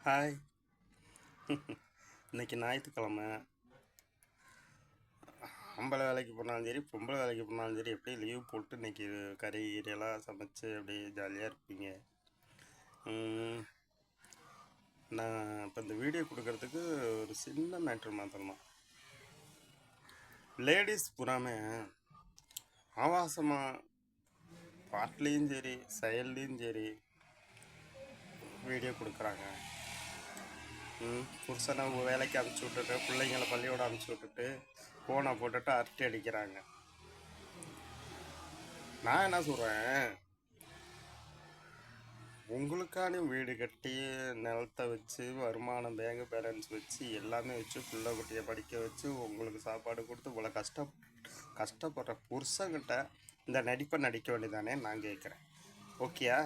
Hi. இன்னைக்கு ஞாயிற்றுக்கிழமை. ஆம்பளை வேலைக்கு போனாலும் சரி, பொம்பளை வேலைக்கு போனாலும் சரி, எப்படியும் லீவ் போட்டு இன்னைக்கு கறி கீரையெல்லாம் சமைச்சு அப்படியே ஜாலியாக இருப்பீங்க. நான் இப்போ இந்த வீடியோ கொடுக்கறதுக்கு ஒரு சின்ன மேட்ரு மாத்திரமா. லேடிஸ் புறாமே ஆபாசமாக பாட்லேயும் சரி செயல்லையும் சரி வீடியோ கொடுக்குறாங்க. புருஷனை வேலைக்கு அனுப்பிச்சி விட்டுட்டு பிள்ளைங்களை பள்ளியோட அனுப்பிச்சி விட்டுட்டு ஃபோனை போட்டுட்டு அரட்டை அடிக்கிறாங்க. நான் என்ன சொல்கிறேன், உங்களுக்கான வீடு கட்டி நிலத்தை வச்சு வருமானம் பேங்க் பேலன்ஸ் வச்சு எல்லாமே வச்சு பிள்ளை குட்டியை படிக்க வச்சு உங்களுக்கு சாப்பாடு கொடுத்து இவ்வளோ கஷ்டப்படுற புருஷங்கிட்ட இந்த நடிப்பை நடிக்க வேண்டியதானே நான் கேட்குறேன். ஓகேயா?